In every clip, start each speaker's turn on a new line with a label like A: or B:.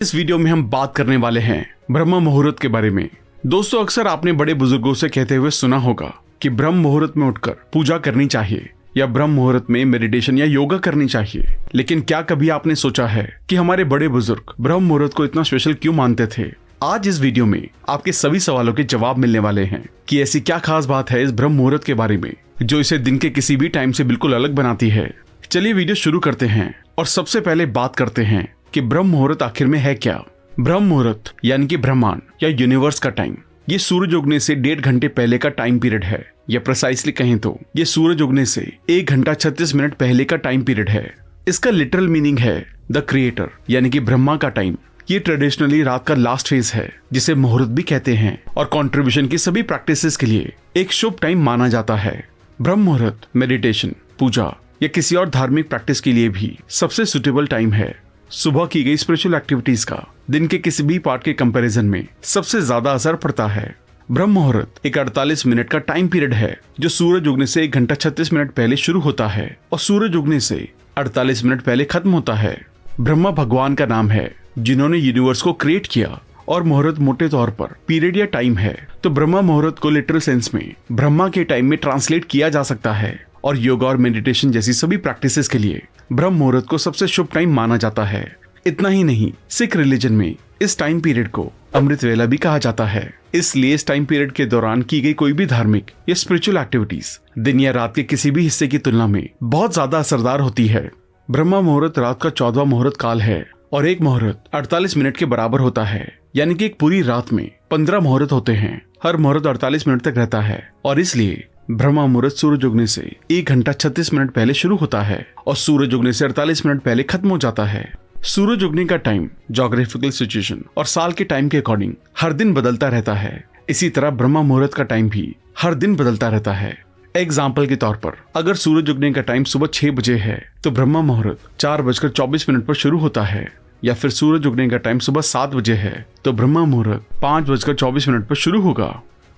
A: इस वीडियो में हम बात करने वाले हैं ब्रह्म मुहूर्त के बारे में। दोस्तों, अक्सर आपने बड़े बुजुर्गों से कहते हुए सुना होगा कि ब्रह्म मुहूर्त में उठकर पूजा करनी चाहिए या ब्रह्म मुहूर्त में मेडिटेशन या योगा करनी चाहिए। लेकिन क्या कभी आपने सोचा है कि हमारे बड़े बुजुर्ग ब्रह्म मुहूर्त को इतना स्पेशल क्यों मानते थे? आज इस वीडियो में आपके सभी सवालों के जवाब मिलने वाले हैं कि ऐसी क्या खास बात है इस ब्रह्म मुहूर्त के बारे में जो इसे दिन के किसी भी टाइम से बिल्कुल अलग बनाती है। चलिए वीडियो शुरू करते हैं और सबसे पहले बात करते हैं कि ब्रह्म मुहूर्त आखिर में है क्या। ब्रह्म मुहूर्त यानी कि ब्रह्मांड या यूनिवर्स का टाइम, ये सूरज उगने से 1.5 घंटे पहले का टाइम पीरियड है, या प्रिसाइसली कहें तो ये सूरज उगने से 1 घंटा 36 मिनट पहले का टाइम पीरियड है। इसका लिटरल मीनिंग है द क्रिएटर यानी कि ब्रह्मा का टाइम। ये ट्रेडिशनली रात का लास्ट फेज है जिसे मुहूर्त भी कहते हैं और कंट्रीब्यूशन की सभी प्रैक्टिसेस के लिए एक शुभ टाइम माना जाता है। ब्रह्म मुहूर्त मेडिटेशन, पूजा या किसी और धार्मिक प्रैक्टिस के लिए भी सबसे सुटेबल टाइम है। सुबह की गई स्पिरिचुअल एक्टिविटीज का दिन के किसी भी पार्ट के कंपैरिजन में सबसे ज्यादा असर पड़ता है। ब्रह्म मुहूर्त एक 48 मिनट का टाइम पीरियड है जो सूरज उगने से 1 घंटा 36 मिनट पहले शुरू होता है और सूरज उगने से 48 मिनट पहले खत्म होता है। ब्रह्मा भगवान का नाम है जिन्होंने यूनिवर्स को क्रिएट किया और मुहूर्त मोटे तौर पर पीरियड या टाइम है। तो ब्रह्मा मुहूर्त को लिटरल सेंस में ब्रह्मा के टाइम में ट्रांसलेट किया जा सकता है और योगा और मेडिटेशन जैसी सभी प्रैक्टिसेस के लिए ब्रह्म मुहूर्त को सबसे शुभ टाइम माना जाता है। इतना ही नहीं, सिख रिलीजन में इस टाइम पीरियड को अमृत वेला भी कहा जाता है। इसलिए इस टाइम पीरियड के दौरान की गई कोई भी धार्मिक या स्पिरिचुअल एक्टिविटीज दिन या रात के किसी भी हिस्से की तुलना में बहुत ज्यादा असरदार होती है। ब्रह्मा मुहूर्त रात का 14वां मुहूर्त काल है और एक मुहूर्त 48 मिनट के बराबर होता है, यानी कि एक पूरी रात में 15 मुहूर्त होते हैं। हर मुहूर्त 48 मिनट तक रहता है और इसलिए ब्रह्मा मुहूर्त सूरज उगने से 1 घंटा 36 मिनट पहले शुरू होता है और सूरज उगने से 48 मिनट पहले खत्म हो जाता है। सूरज उगने का टाइम ज्योग्राफिकल सिचुएशन और साल के टाइम के अकॉर्डिंग हर दिन बदलता रहता है। इसी तरह ब्रह्मा मुहूर्त का टाइम भी हर दिन बदलता रहता है। एग्जाम्पल के तौर पर अगर सूरज उगने का टाइम सुबह 6 बजे है तो ब्रह्मा मुहूर्त 4:24 पर शुरू होता है, या फिर सूरज उगने का टाइम सुबह 7 बजे है तो ब्रह्मा मुहूर्त 5:24 पर शुरू होगा।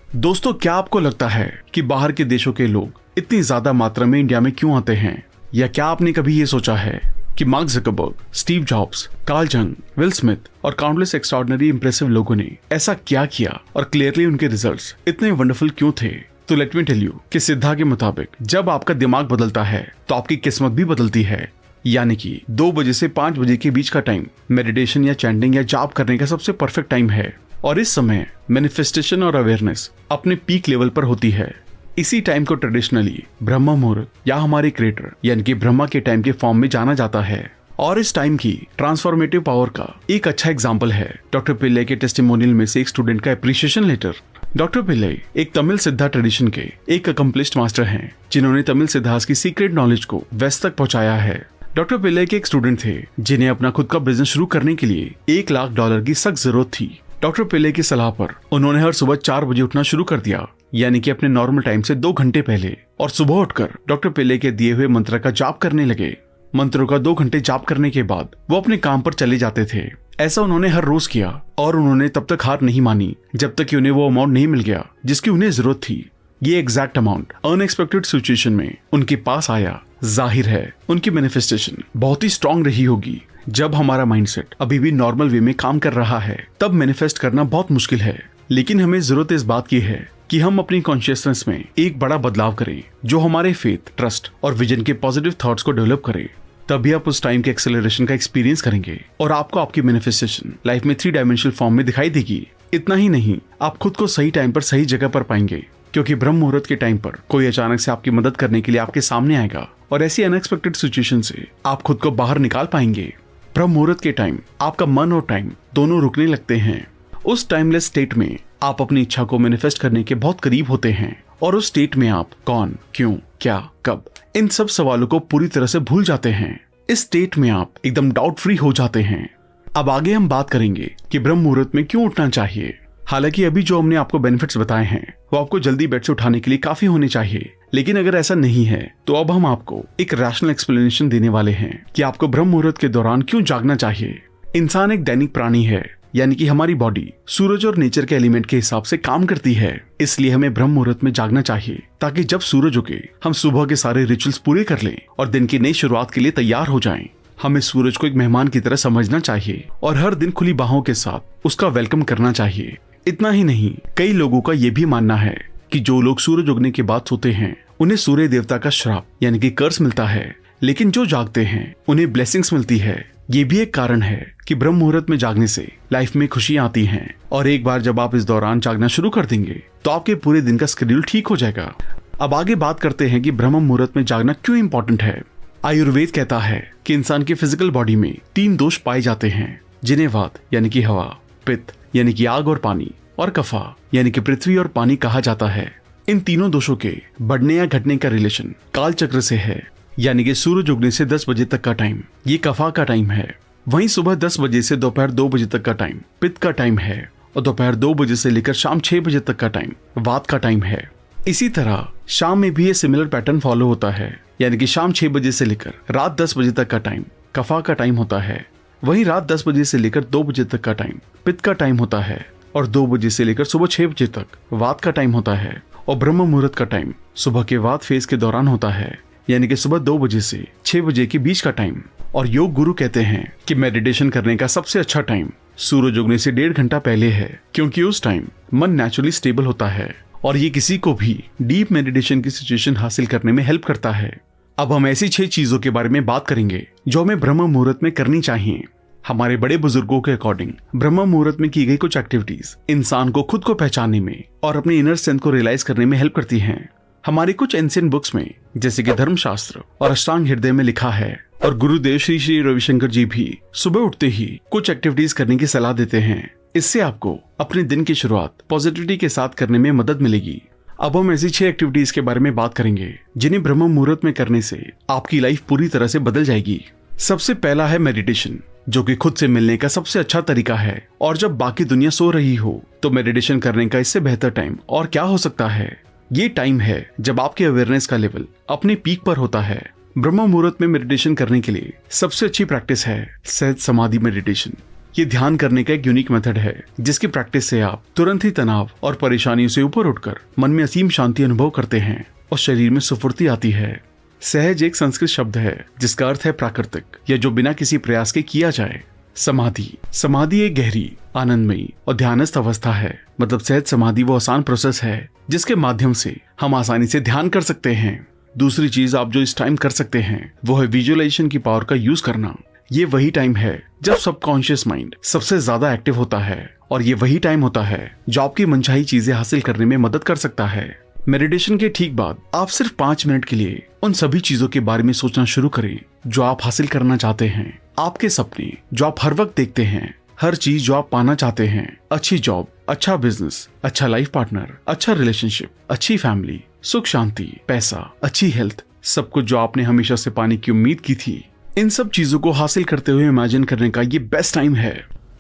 A: दोस्तों, क्या आपको लगता है कि बाहर के देशों के लोग इतनी ज्यादा मात्रा में इंडिया में क्यों आते हैं? या क्या आपने कभी ये सोचा है कि mark Zuckerberg, Steve jobs, Karl जंग, विल स्मिथ और काउंटलेस एक्स्ट्राऑर्डिनरी इंप्रेसिव लोगों ने ऐसा क्या किया और क्लियरली उनके रिजल्ट्स इतने वंडरफुल क्यों थे? तो लेट मी टेल यू कि सिद्धा के मुताबिक जब आपका दिमाग बदलता है तो आपकी किस्मत भी बदलती है। यानी कि 2 बजे से 5 बजे के बीच का टाइम मेडिटेशन या चैंटिंग या जाप करने का सबसे परफेक्ट टाइम है और इस समय मैनिफेस्टेशन और अवेयरनेस अपने पीक लेवल पर होती है। इसी टाइम को ट्रेडिशनली ब्रह्म मुहूर्त या हमारे क्रिएटर यानी कि ब्रह्मा के टाइम के फॉर्म में जाना जाता है और इस टाइम की ट्रांसफॉर्मेटिव पावर का एक अच्छा एग्जांपल है डॉक्टर पिल्ले के टेस्टिमोनियल में से एक स्टूडेंट का एप्रिसिएशन लेटर। डॉक्टर पिल्ले एक तमिल सिद्धा ट्रेडिशन के एक अकम्प्लिश्ड मास्टर हैं जिन्होंने तमिल सिद्धास की सीक्रेट नॉलेज को वेस्ट तक पहुंचाया है। डॉक्टर पिल्ले के एक स्टूडेंट थे जिन्हें अपना खुद का बिजनेस शुरू करने के लिए $1 लाख की सख्त जरूरत थी। डॉक्टर पिल्ले की सलाह पर उन्होंने हर सुबह 4 बजे उठना शुरू कर दिया, यानी कि अपने नॉर्मल टाइम से 2 घंटे पहले, और सुबह उठकर डॉक्टर पिल्ले के दिए हुए मंत्र का जाप करने लगे। मंत्रों का 2 घंटे जाप करने के बाद वो अपने काम पर चले जाते थे। ऐसा उन्होंने हर रोज किया और उन्होंने तब तक हार नहीं मानी जब तक कि उन्हें वो अमाउंट नहीं मिल गया जिसकी उन्हें जरूरत थी। ये एग्जैक्ट अमाउंट अनएक्सपेक्टेड सिचुएशन में उनके पास आया। जाहिर है उनकी मैनिफेस्टेशन बहुत ही स्ट्रांग रही होगी। जब हमारा माइंडसेट अभी भी नॉर्मल वे में काम कर रहा है तब मैनिफेस्ट करना बहुत मुश्किल है, लेकिन हमें जरूरत इस बात की है कि हम अपनी कॉन्शियसनेस में एक बड़ा बदलाव करें जो हमारे फेथ, ट्रस्ट और विजन के पॉजिटिव थॉट्स को डेवलप करे। तभी आप उस टाइम के एक्सेलरेशन का एक्सपीरियंस करेंगे और आपको आपकी मैनिफेस्टेशन लाइफ में 3 डायमेंशनल फॉर्म में दिखाई देगी। इतना ही नहीं, आप खुद को सही टाइम पर सही जगह पर पाएंगे, क्योंकि ब्रह्म मुहूर्त के टाइम पर कोई अचानक से आपकी मदद करने के लिए आपके सामने आएगा और ऐसी अनएक्सपेक्टेड सिचुएशन से आप खुद को बाहर निकाल पाएंगे। ब्रह्म मुहूर्त के टाइम आपका मन और टाइम दोनों रुकने लगते हैं। उस टाइमलेस स्टेट में आप अपनी इच्छा को मैनिफेस्ट करने के बहुत करीब होते हैं और उस स्टेट में आप कौन, क्यों, क्या, कब, इन सब सवालों को पूरी तरह से भूल जाते हैं। इस स्टेट में आप एकदम डाउट फ्री हो जाते हैं। अब आगे हम बात करेंगे कि ब्रह्म मुहूर्त में क्यों उठना चाहिए। हालांकि अभी जो हमने आपको बेनिफिट्स बताए हैं वो आपको जल्दी बेड से उठाने के लिए काफी होने चाहिए, लेकिन अगर ऐसा नहीं है तो अब हम आपको एक रैशनल एक्सप्लेनेशन देने वाले हैं कि आपको ब्रह्म मुहूर्त के दौरान क्यों जागना चाहिए। इंसान एक दैनिक प्राणी है, यानी कि हमारी बॉडी सूरज और नेचर के एलिमेंट के हिसाब से काम करती है। इसलिए हमें ब्रह्म मुहूर्त में जागना चाहिए ताकि जब सूरज उगे हम सुबह के सारे रिचुअल्स पूरे कर लें और दिन की नई शुरुआत के लिए तैयार हो जाएं। हमें सूरज को एक मेहमान की तरह समझना चाहिए और हर दिन खुली बाहों के साथ उसका वेलकम करना चाहिए। इतना ही नहीं, कई लोगों का ये भी मानना है कि जो लोग सूरज उगने के बाद सोते हैं उन्हें सूर्य देवता का श्राप यानी कि कर्स मिलता है, लेकिन जो जागते हैं उन्हें ब्लेसिंग्स मिलती है। ये भी एक कारण है कि ब्रह्म मुहूर्त में जागने से लाइफ में खुशियां आती हैं, और एक बार जब आप इस दौरान जागना शुरू कर देंगे तो आपके पूरे दिन का शेड्यूल ठीक हो जाएगा। अब आगे बात करते हैं कि ब्रह्म मुहूर्त में जागना क्यों इंपॉर्टेंट है। आयुर्वेद कहता है कि इंसान की फिजिकल बॉडी में 3 दोष पाए जाते हैं, जिन्हें वात यानी कि हवा, पित्त यानी कि आग और पानी, और कफा यानी कि पृथ्वी और पानी कहा जाता है। इन तीनों दोषों के बढ़ने या घटने का रिलेशन काल चक्र से है, यानी कि सूरज उगने से 10 बजे तक का टाइम ये कफा का टाइम है। वहीं सुबह 10 बजे से दोपहर 2 बजे तक का टाइम पित्त का टाइम है, और दोपहर 2 बजे से लेकर शाम 6 बजे तक का टाइम वात का टाइम है। इसी तरह शाम में भी ये सिमिलर पैटर्न फॉलो होता है, यानी कि शाम 6 बजे से लेकर रात 10 बजे तक का टाइम कफा का टाइम होता है। वहीं रात 10 बजे से लेकर 2 बजे तक का टाइम पित्त का टाइम होता है, और 2 बजे से लेकर सुबह 6 बजे तक वात का टाइम होता है। और ब्रह्म मुहूर्त का टाइम सुबह के वात फेज के दौरान होता है, यानी कि सुबह 2 बजे से 6 बजे के बीच का टाइम। और योग गुरु कहते हैं कि मेडिटेशन करने का सबसे अच्छा टाइम सूरज उगने से 1.5 घंटा पहले है, क्योंकि उस टाइम मन नेचुरली स्टेबल होता है और ये किसी को भी डीप मेडिटेशन की सिचुएशन हासिल करने में हेल्प करता है। अब हम ऐसी 6 चीजों के बारे में बात करेंगे जो हमें ब्रह्म मुहूर्त में करनी चाहिए। हमारे बड़े बुजुर्गों के अकॉर्डिंग ब्रह्म मुहूर्त में की गई कुछ एक्टिविटीज इंसान को खुद को पहचानने में और अपनी इनर स्ट्रेंथ को रियलाइज करने में हेल्प करती हैं। हमारी कुछ एंशिएंट बुक्स में जैसे कि धर्मशास्त्र और अष्टांग हृदय में लिखा है, और गुरुदेव श्री श्री रविशंकर जी भी सुबह उठते ही कुछ एक्टिविटीज करने की सलाह देते हैं। इससे आपको अपने दिन की शुरुआत पॉजिटिविटी के साथ करने में मदद मिलेगी। अब हम ऐसी 6 एक्टिविटीज के बारे में बात करेंगे जिन्हें ब्रह्म मुहूर्त में करने से आपकी लाइफ पूरी तरह से बदल जाएगी। सबसे पहला है मेडिटेशन, जो कि खुद से मिलने का सबसे अच्छा तरीका है। और जब बाकी दुनिया सो रही हो तो मेडिटेशन करने का इससे बेहतर टाइम और क्या हो सकता है। ये टाइम है जब आपके अवेयरनेस का लेवल अपने पीक पर होता है। ब्रह्म मुहूर्त में मेडिटेशन करने के लिए सबसे अच्छी प्रैक्टिस है सहज समाधि मेडिटेशन। ये ध्यान करने का एक यूनिक मेथड है जिसकी प्रैक्टिस से आप तुरंत ही तनाव और परेशानियों से ऊपर उठकर मन में असीम शांति अनुभव करते हैं और शरीर में स्फूर्ति आती है। सहज एक संस्कृत शब्द है जिसका अर्थ है प्राकृतिक, या जो बिना किसी प्रयास के किया जाए। समाधि एक गहरी, आनंदमयी और ध्यानस्थ अवस्था है। मतलब सहज समाधि वो आसान प्रोसेस है जिसके माध्यम से हम आसानी से ध्यान कर सकते हैं। दूसरी चीज आप जो इस टाइम कर सकते हैं वो है विजुअलाइजेशन की पावर का यूज करना। ये वही टाइम है जब सबकॉन्शियस माइंड सबसे ज्यादा एक्टिव होता है, और ये वही टाइम होता है जो आपकी मनचाही चीजें हासिल करने में मदद कर सकता है। मेडिटेशन के ठीक बाद आप सिर्फ 5 मिनट के लिए उन सभी चीजों के बारे में सोचना शुरू करें जो आप हासिल करना चाहते हैं। आपके सपने जो आप हर वक्त देखते हैं, हर चीज जो आप पाना चाहते हैं, अच्छी जॉब, अच्छा बिजनेस, अच्छा लाइफ पार्टनर, अच्छा रिलेशनशिप, अच्छी फैमिली, सुख शांति, पैसा, अच्छी हेल्थ, सब कुछ जो आपने हमेशा से पाने की उम्मीद की थी, इन सब चीजों को हासिल करते हुए इमेजिन करने का ये बेस्ट टाइम है।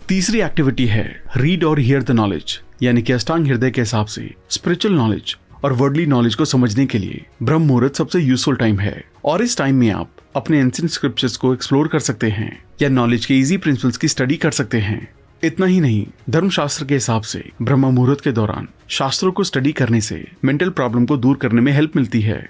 A: तीसरी एक्टिविटी है रीड और हियर द नॉलेज, यानी कि अष्टांग हृदय के हिसाब से स्पिरिचुअल नॉलेज और वर्डली नॉलेज को समझने के लिए ब्रह्म मुहूर्त सबसे यूजफुल टाइम है। और इस टाइम में आप अपने एंशिएंट स्क्रिप्चर्स को एक्सप्लोर कर सकते हैं या नॉलेज के इजी प्रिंसिपल्स की स्टडी कर सकते हैं। इतना ही नहीं, धर्मशास्त्र के हिसाब से ब्रह्म मुहूर्त के दौरान शास्त्रों को स्टडी करने से मेंटल प्रॉब्लम को दूर करने में हेल्प मिलती है।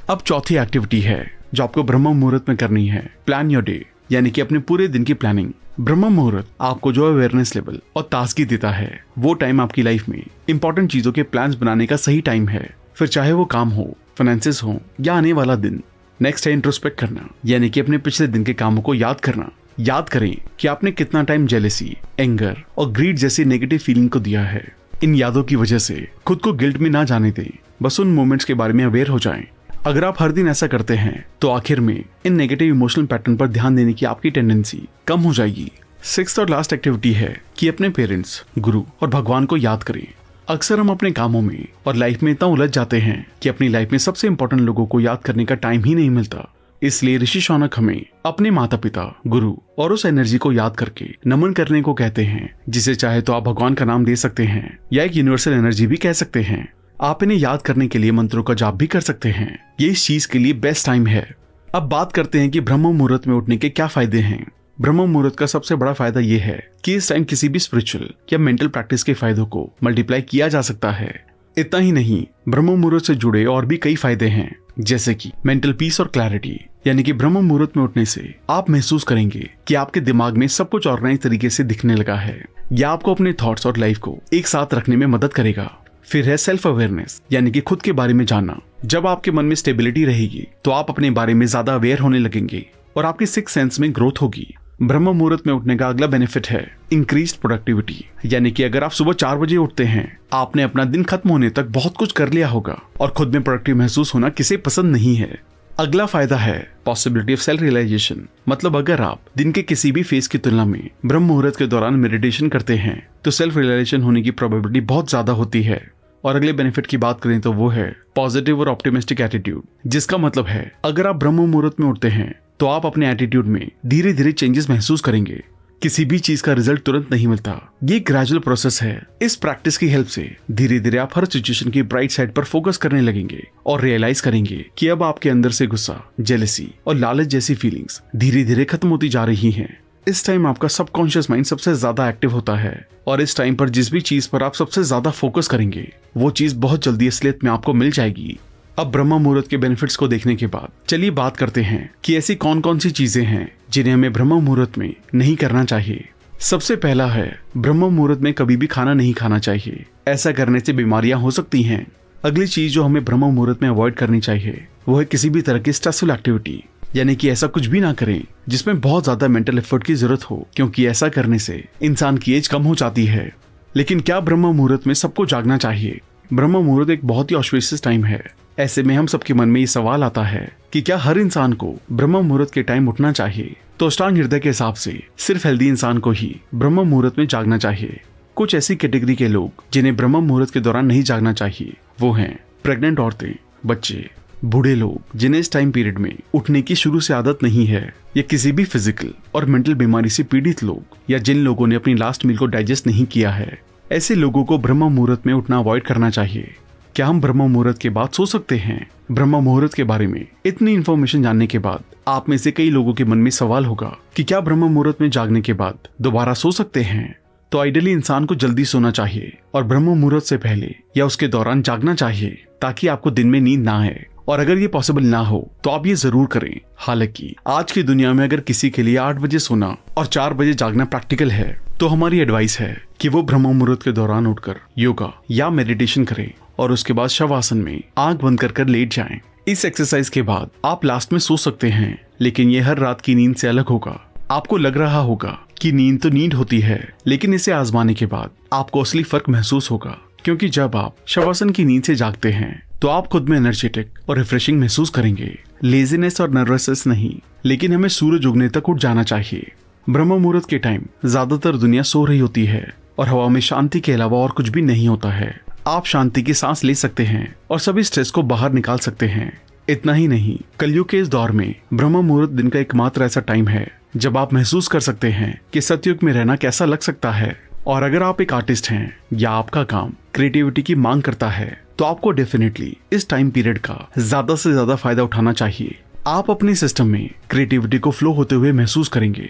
A: अब चौथी एक्टिविटी है जो आपको ब्रह्म मुहूर्त में करनी है, प्लान योर डे, यानी कि अपने पूरे दिन की प्लानिंग। ब्रह्म मुहूर्त आपको जो अवेयरनेस लेवल और ताजगी देता है, वो टाइम आपकी लाइफ में इंपॉर्टेंट चीजों के प्लान्स बनाने का सही टाइम है। फिर चाहे वो काम हो, फाइनेंसेस हो या आने वाला दिन। नेक्स्ट है इंट्रोस्पेक्ट करना, यानी कि अपने पिछले दिन के कामों को याद करना। याद करें कि आपने कितना टाइम जेलेसी, एंगर और ग्रीड जैसी नेगेटिव फीलिंग को दिया है। इन यादों की वजह से खुद को गिल्ट में ना जाने दें, बस उन मोमेंट्स के बारे में अवेयर हो जाएं। अगर आप हर दिन ऐसा करते हैं तो आखिर में इन नेगेटिव इमोशनल पैटर्न पर ध्यान देने की आपकी टेंडेंसी कम हो जाएगी। 6th और लास्ट एक्टिविटी है कि अपने पेरेंट्स, गुरु और भगवान को याद करें। अक्सर हम अपने कामों में और लाइफ में इतना उलझ जाते हैं कि अपनी लाइफ में सबसे इंपॉर्टेंट लोगों को याद करने का टाइम ही नहीं मिलता। इसलिए ऋषि शौनक हमें अपने माता पिता, गुरु और उस एनर्जी को याद करके नमन करने को कहते हैं, जिसे चाहे तो आप भगवान का नाम दे सकते हैं या एक यूनिवर्सल एनर्जी भी कह सकते हैं। आप इन्हें याद करने के लिए मंत्रों का जाप भी कर सकते हैं। ये इस चीज के लिए बेस्ट टाइम है। अब बात करते हैं कि ब्रह्म मुहूर्त में उठने के क्या फायदे हैं। ब्रह्म मुहूर्त का सबसे बड़ा फायदा ये है कि इस टाइम किसी भी स्पिरिचुअल या मेंटल प्रैक्टिस के फायदों को मल्टीप्लाई किया जा सकता है। इतना ही नहीं, ब्रह्म मुहूर्त से जुड़े और भी कई फायदे हैं। जैसे कि मेंटल पीस और क्लैरिटी। यानी कि ब्रह्म मुहूर्त में उठने से आप महसूस करेंगे कि आपके दिमाग में सब कुछ ऑर्गेनाइज तरीके से दिखने लगा है। यह आपको अपने थॉट्स और लाइफ को एक साथ रखने में मदद करेगा। फिर है सेल्फ अवेयरनेस, यानी कि खुद के बारे में जानना। जब आपके मन में स्टेबिलिटी रहेगी तो आप अपने बारे में ज्यादा अवेयर होने लगेंगे और आपकी सिक्स सेंस में ग्रोथ होगी। ब्रह्म मुहूर्त में उठने का अगला बेनिफिट है इंक्रीज्ड प्रोडक्टिविटी। यानी कि अगर आप सुबह 4 बजे उठते हैं, आपने अपना दिन खत्म होने तक बहुत कुछ कर लिया होगा और खुद में प्रोडक्टिव महसूस होना किसे पसंद नहीं है। अगला फायदा है पॉसिबिलिटी ऑफ सेल्फ रियलाइजेशन। मतलब अगर आप दिन के किसी भी फेज की तुलना में ब्रह्म मुहूर्त के दौरान मेडिटेशन करते हैं तो सेल्फ रियलाइजेशन होने की प्रोबेबिलिटी बहुत ज्यादा होती है। और अगले बेनिफिट की बात करें तो वो है पॉजिटिव और ऑप्टिमिस्टिक एटीट्यूड, जिसका मतलब है अगर आप ब्रह्म मुहूर्त में उठते हैं तो आप अपने एटीट्यूड में धीरे धीरे चेंजेस महसूस करेंगे। किसी भी चीज का रिजल्ट तुरंत नहीं मिलता, ये ग्रेजुअल प्रोसेस है। इस प्रैक्टिस की हेल्प से धीरे धीरे आप हर सिचुएशन की ब्राइट साइड पर फोकस करने लगेंगे और रियलाइज करेंगे कि अब आपके अंदर से गुस्सा, जेलसी और लालच जैसी फीलिंग्स धीरे धीरे खत्म होती जा रही हैं। इस टाइम आपका सबकॉन्शियस माइंड सबसे ज्यादा एक्टिव होता है और इस टाइम पर जिस भी चीज पर आप सबसे ज्यादा फोकस करेंगे वो चीज बहुत जल्दी असलियत में आपको मिल जाएगी। अब ब्रह्म मुहूर्त के बेनिफिट्स को देखने के बाद चलिए बात करते हैं कि ऐसी कौन कौन सी चीजें हैं जिन्हें हमें ब्रह्म मुहूर्त में नहीं करना चाहिए। सबसे पहला है ब्रह्म मुहूर्त में कभी भी खाना नहीं खाना चाहिए। ऐसा करने से बीमारियां हो सकती हैं। अगली चीज जो हमें ब्रह्म मुहूर्त में अवॉइड करनी चाहिए वो है किसी भी तरह की स्ट्रेसफुल एक्टिविटी। यानी कि ऐसा कुछ भी ना करें जिसमें बहुत ज्यादा मेंटल एफर्ट की जरूरत हो, क्योंकि ऐसा करने से इंसान की एज कम हो जाती है। लेकिन क्या ब्रह्म मुहूर्त में सबको जागना चाहिए? ब्रह्म मुहूर्त एक बहुत ही ऑस्पिशियस टाइम है। ऐसे में हम सबके मन में ये सवाल आता है कि क्या हर इंसान को ब्रह्म मुहूर्त के टाइम उठना चाहिए? तो अष्टांग हृदय के हिसाब से सिर्फ हेल्दी इंसान को ही ब्रह्म मुहूर्त में जागना चाहिए। कुछ ऐसी कैटेगरी के लोग जिन्हें ब्रह्म मुहूर्त के दौरान नहीं जागना चाहिए वो हैं प्रेग्नेंट औरतें, बच्चे, बूढ़े लोग जिन्हें इस टाइम पीरियड में उठने की शुरू से आदत नहीं है, या किसी भी फिजिकल और मेंटल बीमारी से पीड़ित लोग, या जिन लोगों ने अपनी लास्ट मील को डाइजेस्ट नहीं किया है। ऐसे लोगों को ब्रह्म मुहूर्त में उठना अवॉइड करना चाहिए। क्या हम ब्रह्म मुहूर्त के बाद सो सकते हैं? ब्रह्म मुहूर्त के बारे में इतनी इन्फॉर्मेशन जानने के बाद आप में से कई लोगों के मन में सवाल होगा कि क्या ब्रह्म मुहूर्त में जागने के बाद दोबारा सो सकते हैं? तो आइडियली इंसान को जल्दी सोना चाहिए और ब्रह्म मुहूर्त से पहले या उसके दौरान जागना चाहिए ताकि आपको दिन में नींद ना आए। और अगर ये पॉसिबल ना हो तो आप ये जरूर करें। हालांकि आज की दुनिया में अगर किसी के लिए 8 बजे सोना और 4 बजे जागना प्रैक्टिकल है तो हमारी एडवाइस है कि वो ब्रह्म मुहूर्त के दौरान उठकर योगा या मेडिटेशन करें और उसके बाद शवासन में आंख बंद कर लेट जाएं। इस एक्सरसाइज के बाद आप लास्ट में सो सकते हैं, लेकिन ये हर रात की नींद से अलग होगा। आपको लग रहा होगा कि नींद तो नींद होती है, लेकिन इसे आजमाने के बाद आपको असली फर्क महसूस होगा, क्योंकि जब आप शवासन की नींद से जागते हैं तो आप खुद में एनर्जेटिक और रिफ्रेशिंग महसूस करेंगे। लेजीनेस और नर्वसनेस नहीं, लेकिन हमें सूरज उगने तक उठ जाना चाहिए। ब्रह्म मुहूर्त के टाइम ज्यादातर दुनिया सो रही होती है और हवा में शांति के अलावा और कुछ भी नहीं होता है। आप शांति की सांस ले सकते हैं और सभी स्ट्रेस को बाहर निकाल सकते हैं। इतना ही नहीं, कलयुग के इस दौर में ब्रह्म मुहूर्त दिन का एकमात्र ऐसा टाइम है जब आप महसूस कर सकते हैं कि सतयुग में रहना कैसा लग सकता है। और अगर आप एक आर्टिस्ट हैं या आपका काम क्रिएटिविटी की मांग करता है तो आपको डेफिनेटली इस टाइम पीरियड का ज्यादा से ज्यादा फायदा उठाना चाहिए। आप अपने सिस्टम में क्रिएटिविटी को फ्लो होते हुए महसूस करेंगे।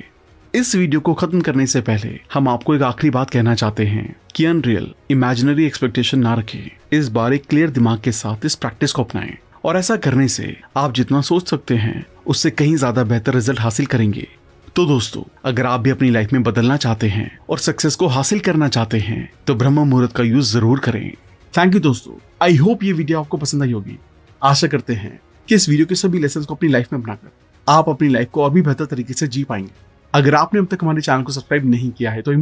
A: इस वीडियो को खत्म करने से पहले हम आपको एक आखिरी बात कहना चाहते हैं कि अनरियल इमेजिनरी एक्सपेक्टेशन ना रखें। इस बार एक क्लियर दिमाग के साथ इस प्रैक्टिस को अपनाएं और ऐसा करने से आप जितना सोच सकते हैं उससे कहीं ज्यादा बेहतर रिजल्ट हासिल करेंगे। तो दोस्तों, अगर आप भी अपनी लाइफ में बदलना चाहते हैं और सक्सेस को हासिल करना चाहते हैं तो ब्रह्म मुहूर्त का यूज जरूर करें। थैंक यू दोस्तों, आई होप ये वीडियो आपको पसंद आई होगी। आशा करते हैं कि इस वीडियो के सभी लेसन को अपनी लाइफ में अपनाकर आप अपनी लाइफ को और भी बेहतर तरीके से जी पाएंगे। अगर आपने अब तक हमारे चैनल को सब्सक्राइब नहीं किया है तो